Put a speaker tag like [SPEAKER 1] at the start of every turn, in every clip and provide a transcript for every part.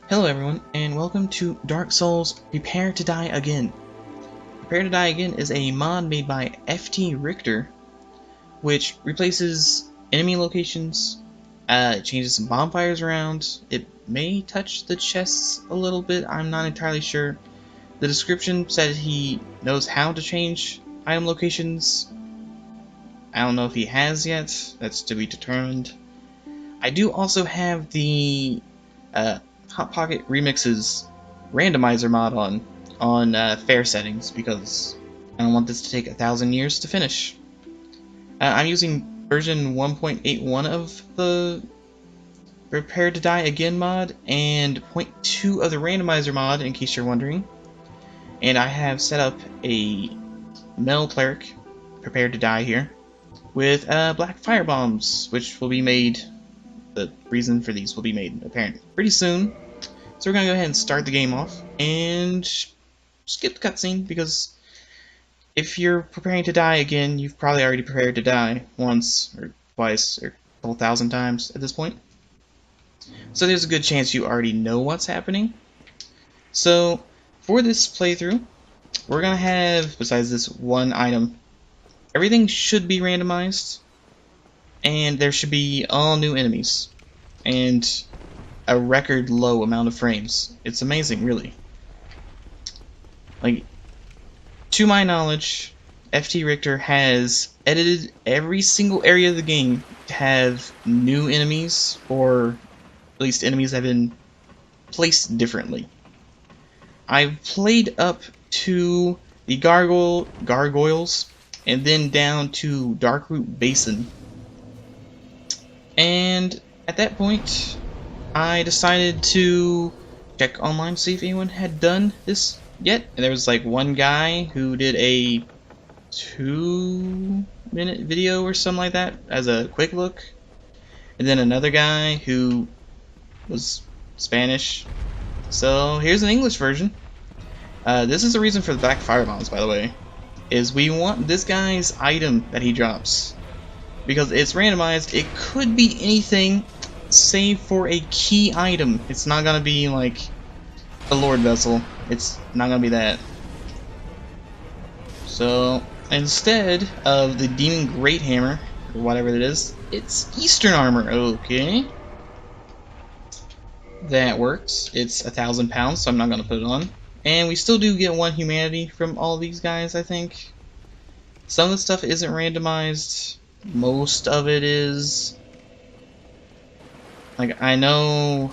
[SPEAKER 1] Hello everyone, and welcome to Dark Souls Prepare to Die Again. Prepare to Die Again is a mod made by FTRichter, which replaces enemy locations, changes some bonfires around. It may touch the chests a little bit, I'm not entirely sure. The description said he knows how to change item locations. I don't know if he has yet, that's to be determined. I do also have the HotpocketRemix's randomizer mod on fair settings because I don't want this to take 1,000 years to finish. I'm using version 1.81 of the Prepare to Die Again mod and 0.2 of the randomizer mod, in case you're wondering. And I have set up a metal cleric, Prepared to Die here, with black fire bombs, which will be made. The reason for these will be made apparent pretty soon. So we're gonna go ahead and start the game off and skip the cutscene, because if you're preparing to die again, you've probably already prepared to die once or twice or a couple thousand times at this point. So there's a good chance you already know what's happening. So for this playthrough, we're gonna have, besides this one item, everything should be randomized, and there should be all new enemies, and a record low amount of frames. It's amazing, really. Like, to my knowledge, FTRichter has edited every single area of the game to have new enemies, or at least enemies that have been placed differently. I've played up to the gargoyles, and then down to Darkroot Basin. And at that point, I decided to check online to see if anyone had done this yet. And there was like one guy who did a 2-minute video or something like that as a quick look. And then another guy who was Spanish. So here's an English version. This is the reason for the black fire bombs, by the way. Is we want this guy's item that he drops. Because it's randomized, it could be anything save for a key item. It's not gonna be like a Lord Vessel. It's not gonna be that. So instead of the Demon Great Hammer, or whatever it is, it's Eastern Armor. Okay. That works. It's 1,000 pounds, so I'm not gonna put it on. And we still do get 1 humanity from all these guys, I think. Some of the stuff isn't randomized. Most of it is. Like, I know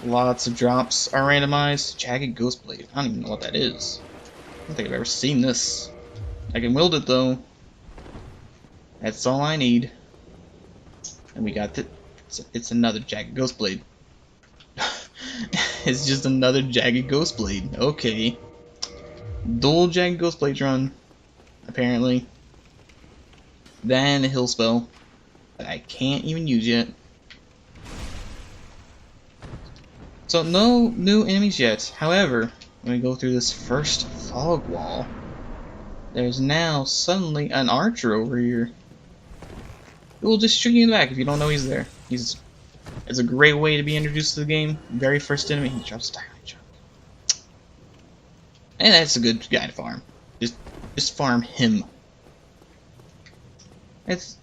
[SPEAKER 1] lots of drops are randomized. Jagged Ghostblade. I don't even know what that is. I don't think I've ever seen this. I can wield it though. That's all I need. And we got it. It's another Jagged Ghostblade. It's just another Jagged Ghostblade. Okay. Dual Jagged Ghostblades run, apparently. Then a hill spell that I can't even use yet. So no new enemies yet. However, when we go through this first fog wall, there's now suddenly an archer over here. It will just shoot you in the back if you don't know he's there. It's a great way to be introduced to the game. Very first enemy, he drops a dynamite chunk. And that's a good guy to farm. Just farm him.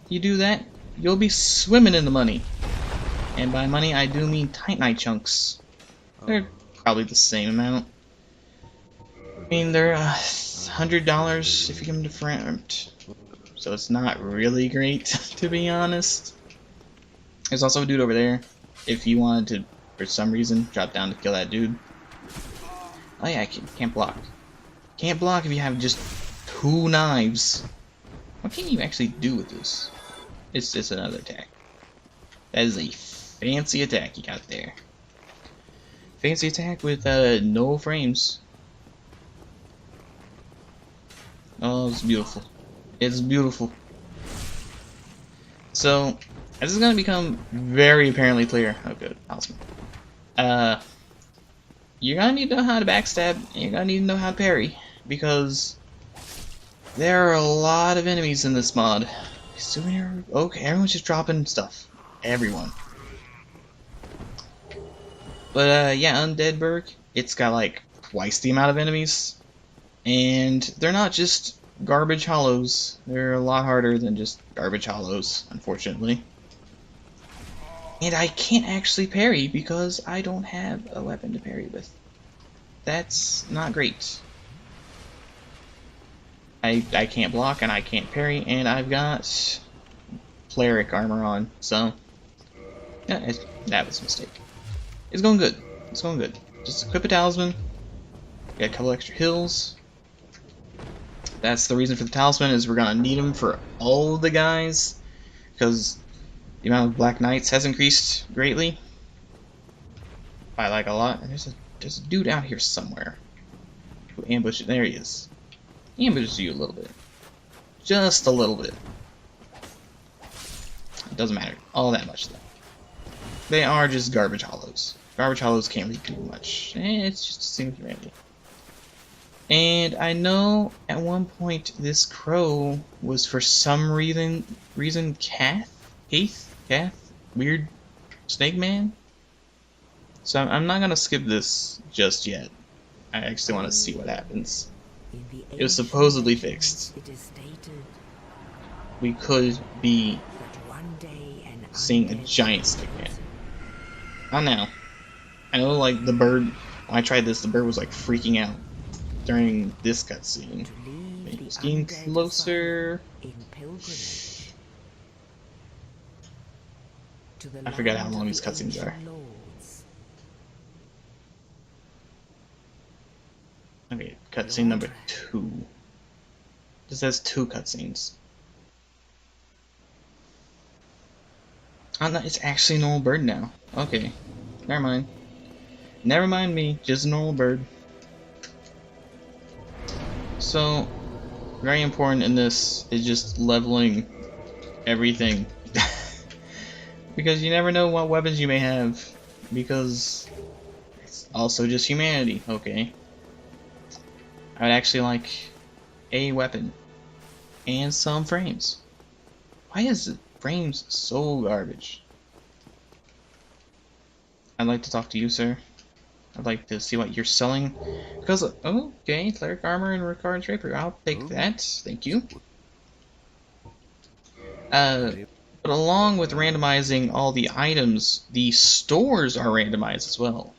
[SPEAKER 1] You do that, you'll be swimming in the money. And by money, I do mean Titanite chunks. They're probably the same amount. I mean, they're $100 if you come to farmed. So it's not really great, to be honest. There's also a dude over there. If you wanted to, for some reason, drop down to kill that dude. Oh yeah, I can't block. Can't block if you have just 2 knives. What can you actually do with this? It's just another attack. That is a fancy attack you got there. Fancy attack with no frames. Oh, it's beautiful. It's beautiful. So, this is gonna become very apparently clear. Oh good, awesome. You're gonna need to know how to backstab, and you're gonna need to know how to parry, because there are a lot of enemies in this mod. Okay, everyone's just dropping stuff. Everyone. But yeah, Undeadburg, it's got like twice the amount of enemies. And they're not just garbage hollows. They're a lot harder than just garbage hollows, unfortunately. And I can't actually parry because I don't have a weapon to parry with. That's not great. I can't block and I can't parry, and I've got cleric armor on, so yeah, that was a mistake. It's going good. It's going good. Just equip a talisman. Get a couple extra hills. That's the reason for the talisman, is we're gonna need them for all of the guys, because the amount of Black Knights has increased greatly by like a lot. And there's a dude out here somewhere who ambushed. There he is. He ambushes you a little bit, just a little bit. It doesn't matter all that much though. They are just garbage hollows. Garbage hollows can't really do much. It's just a single humanity. And I know at one point this crow was for some reason Cath, weird snake man. So I'm not gonna skip this just yet. I actually want to see what happens. It was supposedly fixed. We could be seeing a giant snake man. Not now. I know, like, the bird, when I tried this, the bird was like freaking out during this cutscene. It's getting closer. I forgot how long these cutscenes are. Okay, cutscene number 2. This has 2 cutscenes. Oh no, it's actually a normal bird now. Okay, never mind. Never mind me, just a normal bird. So, very important in this is just leveling everything. Because you never know what weapons you may have. Because it's also just humanity, okay? I would actually like a weapon. And some frames. Why is the frames so garbage? I'd like to talk to you, sir. I'd like to see what you're selling. Because, okay, cleric armor and recurrent draper. I'll take that. Thank you. But along with randomizing all the items, the stores are randomized as well.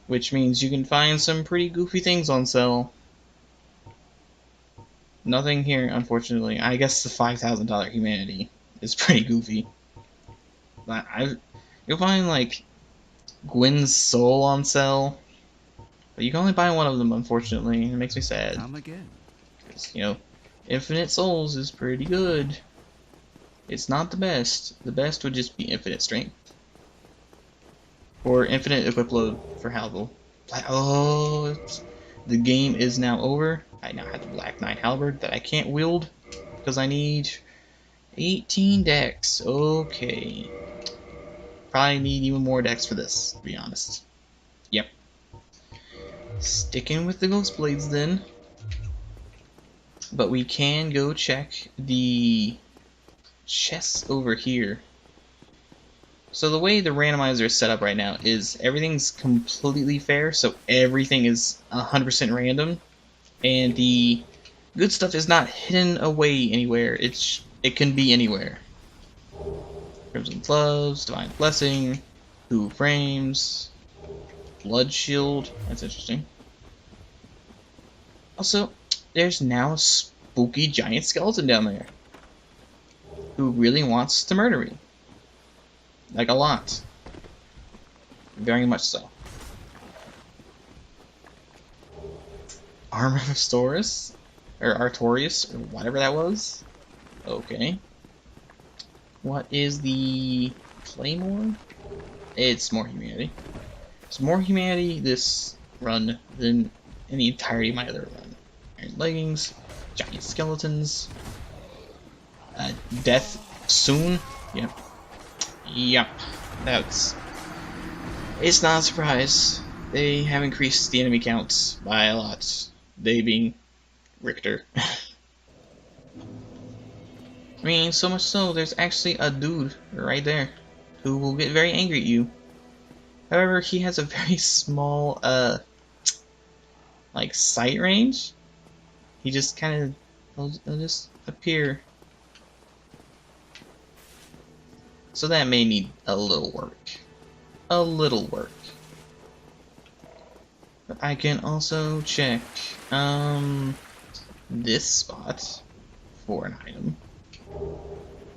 [SPEAKER 1] Which means you can find some pretty goofy things on sale. Nothing here, unfortunately. I guess the $5,000 humanity is pretty goofy. But you'll find, like, Gwyn's soul on sale. But you can only buy one of them, unfortunately. It makes me sad.
[SPEAKER 2] Come again.
[SPEAKER 1] Because, you know, infinite souls is pretty good. It's not the best. The best would just be infinite strength. Or infinite equip load for Halberd. Oh, the game is now over. I now have the Black Knight Halberd that I can't wield because I need 18 decks. Okay. Probably need even more decks for this, to be honest. Yep. Sticking with the Ghost Blades then. But we can go check the chests over here. So the way the randomizer is set up right now is everything's completely fair, so everything is 100% random, and the good stuff is not hidden away anywhere. It can be anywhere. Crimson Gloves, Divine Blessing, 2 frames, Blood Shield. That's interesting. Also, there's now a spooky giant skeleton down there who really wants to murder me. Like, a lot. Very much so. Armor of Storis? Or Artorius? Or whatever that was? Okay. What is the Claymore? It's more humanity. It's more humanity this run than in the entirety of my other run. Iron leggings, giant skeletons, death soon. Yep. Yep. It's not a surprise. They have increased the enemy count by a lot. They being Richter. I mean, so much so, there's actually a dude right there who will get very angry at you However, he has a very small, like, sight range. He just kind of, he'll just appear. So that may need a little work. A little work. But I can also check, this spot for an item.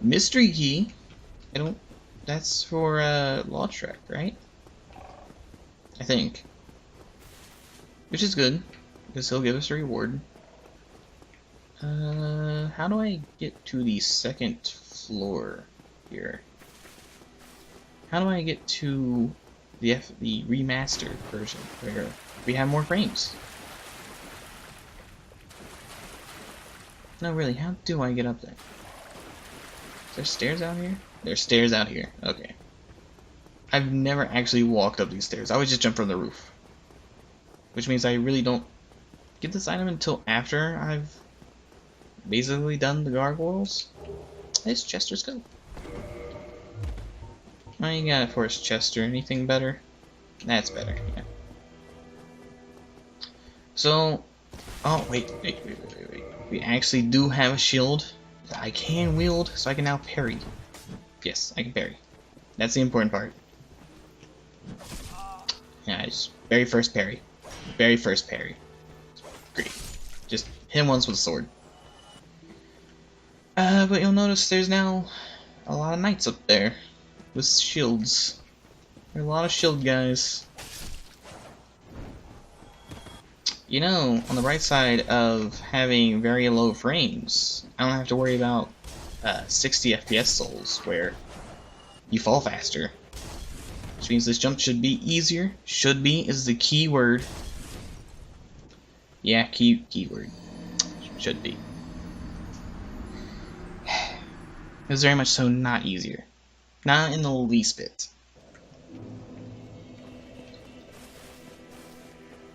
[SPEAKER 1] Mystery key. That's for, lordran, right? I think. Which is good, because he'll give us a reward. How do I get to the second floor here? How do I get to the remastered version where we have more frames? No, really, how do I get up there? Is there stairs out here? There's stairs out here. Okay. I've never actually walked up these stairs. I always just jump from the roof. Which means I really don't get this item until after I've basically done the gargoyles. It's Chester's scope. I ain't got it for us, Chester. Anything better? That's better, yeah. So, oh, wait. We actually do have a shield that I can wield, so I can now parry. Yes, I can parry. That's the important part. Nice. Very first parry. Very first parry. Great. Just hit him once with a sword. But you'll notice there's now a lot of knights up there with shields. There are a lot of shield guys. You know, on the right side of having very low frames, I don't have to worry about 60 FPS souls where you fall faster. Which means this jump should be easier. Should be is the key word. Yeah, keyword. Should be. It's very much so not easier. Not in the least bit.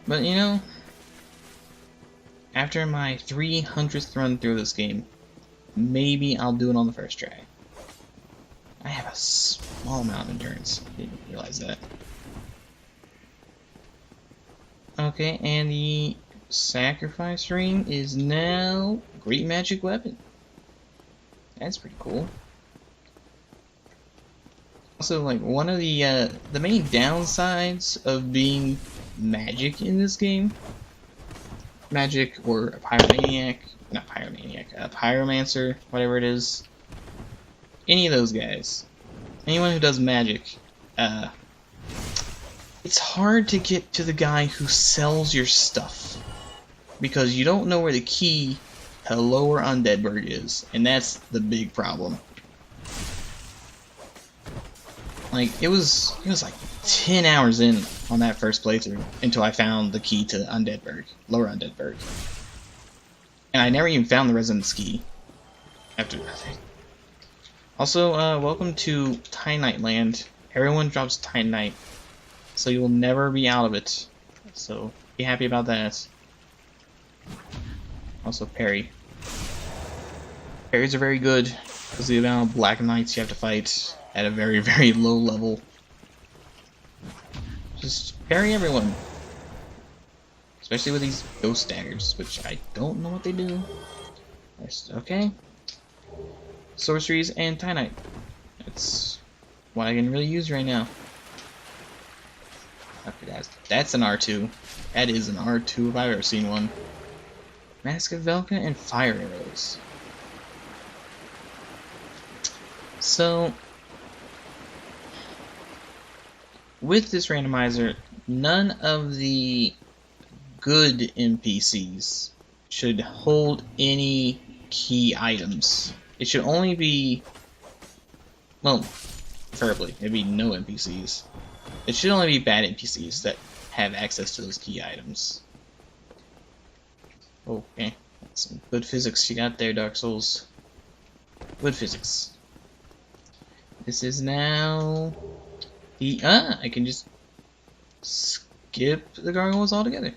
[SPEAKER 1] But you know, after my 300th run through this game, maybe I'll do it on the first try. I have a small amount of endurance. Didn't realize that. Okay, and the sacrifice ring is now great magic weapon. That's pretty cool. Also, like, one of the main downsides of being magic in this game, magic or a pyromaniac, not pyromaniac, a pyromancer, whatever it is, any of those guys, anyone who does magic, it's hard to get to the guy who sells your stuff because you don't know where the key to lower Undeadburg is, and that's the big problem. Like, it was like 10 hours in on that first playthrough until I found the key to Undeadburg, lower Undeadburg. And I never even found the Resonance key after that. Also, welcome to Titanite Land. Everyone drops Titanite, so you will never be out of it. So, be happy about that. Also, parry. Parries are very good, because of the amount of Black Knights you have to fight at a very, very low level. Just parry everyone. Especially with these ghost daggers, which I don't know what they do. Okay. Sorceries and Titanite. That's what I can really use right now. Okay, that's an R2. That is an R2 if I've ever seen one. Mask of Velka and fire arrows. So, with this randomizer, none of the good NPCs should hold any key items. It should only be, well, preferably, maybe no NPCs. It should only be bad NPCs that have access to those key items. Okay, some good physics you got there, Dark Souls. Good physics. This is now the I can just skip the gargoyles altogether.